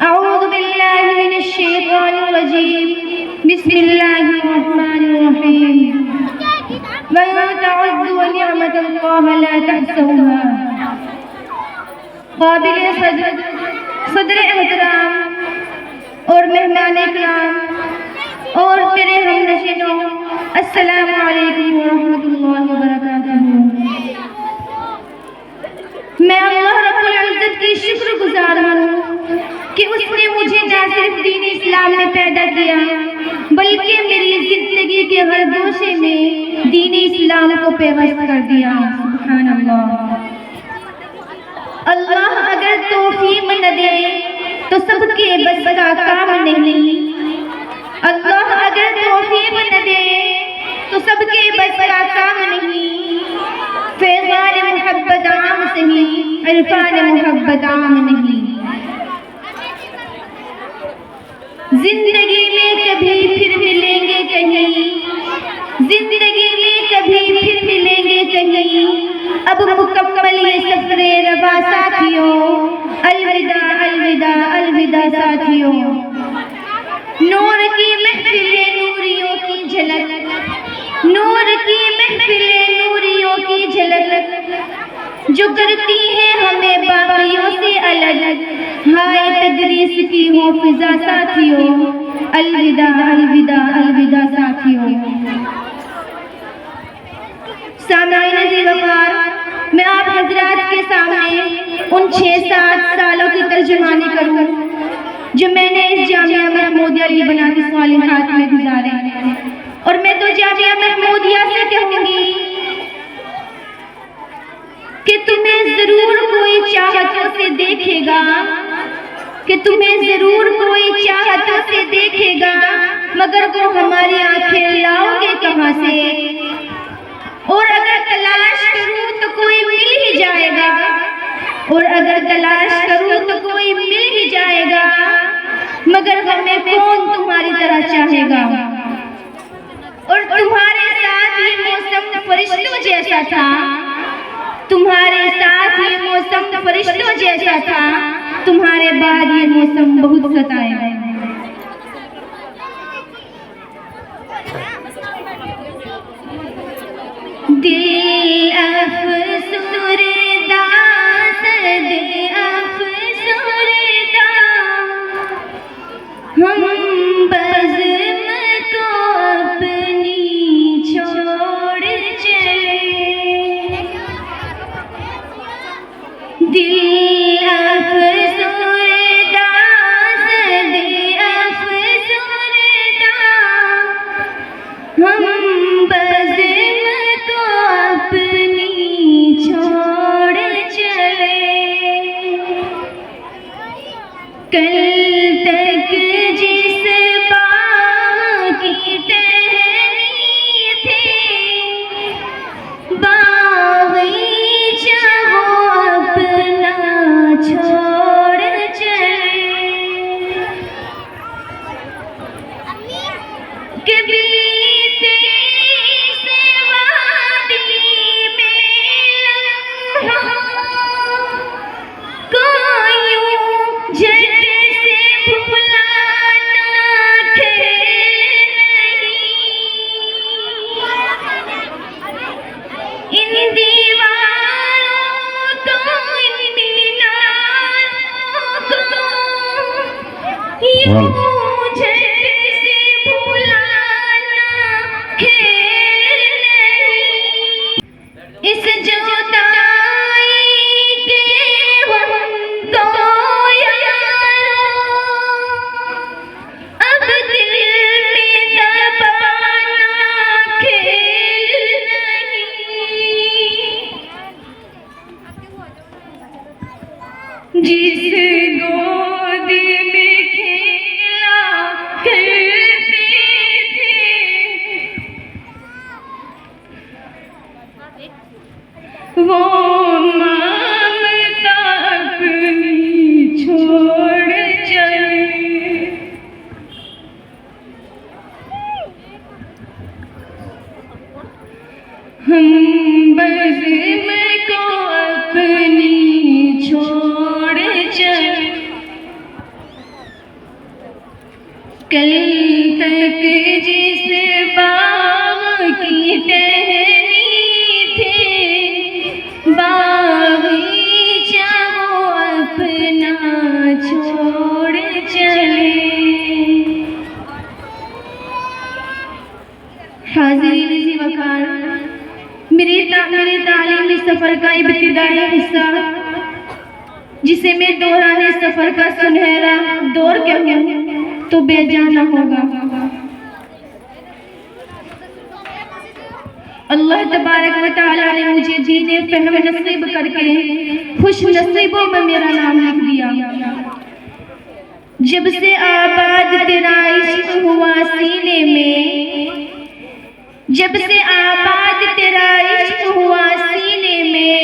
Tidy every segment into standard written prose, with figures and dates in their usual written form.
अऊज़ु बिल्लाहि मिनश शैतानिर रजीम। बिस्मिल्लाहिर्रहमानिर्रहीम। व तअद्दु निअमतल्लाहि ला तहसूहा। काबिल सदर एहतराम और मेहमान इकराम और मेरे हमनशीनों, अस्सलामु अलैकुम व रहमतुल्लाहि व बरकातुहू। मैं अल्लाह रब्बुल इज़्ज़त की शुक्रगुजार हूँ कि उसने मुझे न सिर्फ दीन इस्लाम में पैदा किया बल्कि मेरी जिंदगी के हर गोशे में दीन इस्लाम को पेवस्त कर दिया। सुभान अल्लाह। अल्लाह अगर तौफीक न दे तो सबके बस का काम नहीं। अल्लाह अगर तौफीक न दे तो सबके बस का काम नहीं। फैज़ान मोहब्बत आम सही, इरफान मोहब्बत आम नहीं। जिंदगी में कभी फिर मिलेंगे कहीं, जिंदगी में कभी फिर मिलेंगे कहीं। अब मुकम्मल ये सफरे रवा साथियों, अलविदा अलविदा अलविदा साथियों। नूर की महफिले नूरियों की झलक, नूर की महफिले नूरियों की झलक जो करती है हमें बाकियों से अलग। हाय तदरीस की हो फिजा साथियों, अलविदा अलविदा अलविदा साथियों। सामईन वक़ार, मैं आप हजरात के सामने उन 6-7 सालों की तर्जुमानी करूँ जो मैंने इस जामिया महमूदिया बनाती सालिहात में गुजारे। और मैं तो जामिया महमूदिया से कहूँगी कि तुम्हें जरूर कोई चाहतों से देखेगा, कि तुम्हें जरूर कोई चाहतों से देखेगा, मगर वो हमारी आंखें लाओगे कहाँ से? और अगर तलाश करूँ तो कोई मिल ही जाएगा, और अगर तलाश करूँ तो कोई मिल ही जाएगा, मगर हमें कौन तुम्हारी तरह चाहेगा? और तुम्हारे साथ ये मौसम फरिश्तों जैसा था, तुम्हारे साथ ये मौसम फरिश्तों जैसा था, तुम्हारे बाद ये मौसम बहुत सताएगा। दिल अफसुरदा सद अफसुरदा, हम बज़्म को अपनी छोड़ चले। दिल अफसुरदा सद अफसुरदा, हम बज़्म को अपनी छोड़ चले। कल तक जिस बाग की टहनी थी, बागीचा वो अपना छोड़ चले। कभी जिस गोद में खेला करते थे, वो ममता अपनी छोड़ चले। हम बज़्म को अपनी छोड़ चले। कल तक जिस बाग की टहनी थे, बागीचा वो अपना छोड़ चले। हाज़रीन ज़ी वक़ार, मेरे तालीमी सफ़र का इब्तिदाई हिस्सा, जिसे मैं दौराने सफ़र का सुनहरा दौर कहूँ तो बेजाना होगा। अल्लाह तबारक व तआला ने मुझे दीने फहम नसीब करके खुश नसीबों में मेरा नाम लिख दिया। जब से आबाद तेरा इश्क हुआ सीने में, जब से आबाद तेरा इश्क हुआ सीने में,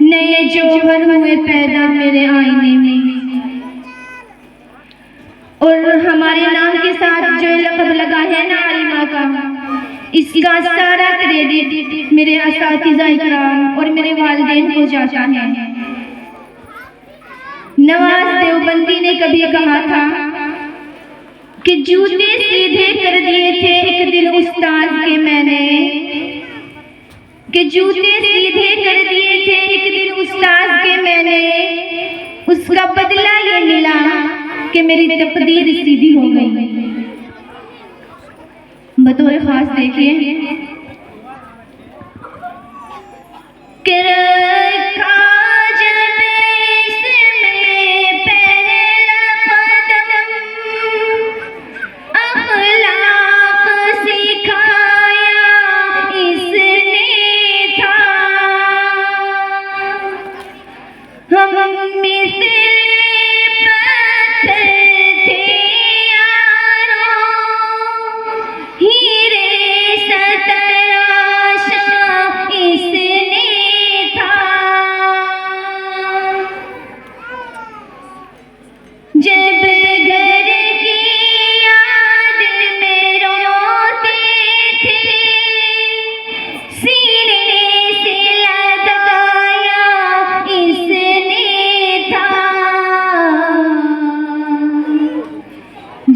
नए जौहर हुए पैदा मेरे आईने में। और हमारे नाम के साथ जो लक़ब लगा है ना आलिमा का, इसका सारा क्रेडिट मेरे असातिज़ा इकराम और मेरे वालिदैन को जाता है। नवाज देवबंदी ने कभी कहा था कि जूते सीधे कर दिए थे एक दिन उस्ताद के मैंने, कि जूते सीधे कर दिए थे एक दिन उस्ताद के मैंने, उसका बदला ये मिला कि मेरी तकदीर सीधी हो गई। बतौर खास देखिए कि रखा जब इसमें पहला कदम, अखलाक सिखाया इसने था। हम मिस्र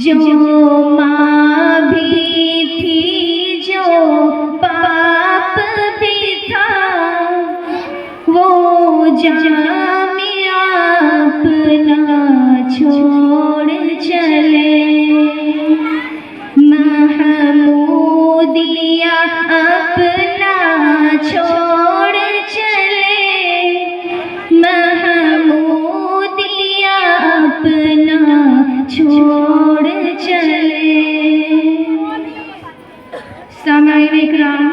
जो माँ भी थी, जो पाप भी था, वो जामिया अपना छोड़ चले। महमूदिया अपना छोड़ चले, महमूदिया अपना छोड़ चले। सामाईन इकराम,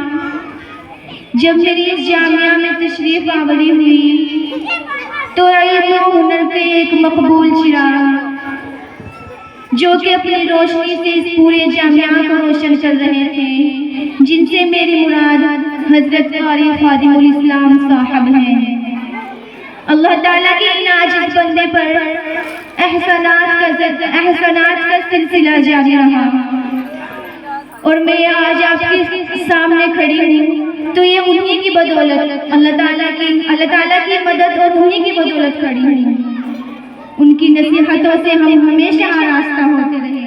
जब मेरी इस जामिया में तशरीफ आवरी हुई तो इल्म और हुनर के एक मकबूल चिराग, जो कि अपनी रोशनी से इस पूरे जामिया को रोशन कर रहे थे, जिनसे मेरी मुराद हजरत कारी खादिमुल इस्लाम साहब हैं। अल्लाह ताला के इन आजिज़ बंदे पर एहसानात का सिलसिला जारी रहा और मैं आज आपके सामने खड़ी हूँ तो ये उन्हीं की बदौलत, अल्लाह ताला की मदद और उन्हीं की बदौलत खड़ी हूँ। उनकी नसीहतों से हम हमेशा आरास्ता होते रहेंगे।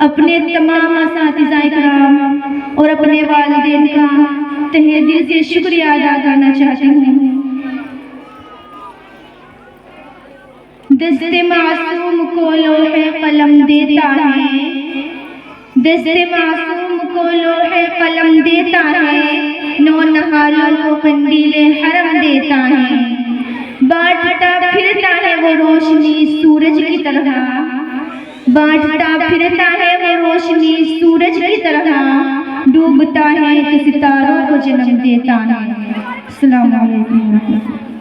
अपने तमाम असातिज़ाए किराम और अपने वालिदैन का तहे दिल से शुक्रिया अदा करना चाहती हूँ। दस्ते मासूम को लोहे कलम देता है, दस्ते मासूम को लोहे कलम देता है, नौनहालों को कंदीले हरम देता है। बांटता फिरता है वो रोशनी सूरज की तरह, बांटता फिरता है वो रोशनी सूरज की तरह, डूबता है तो सितारों को जन्म देता है। अस्सलाम वालेकुम।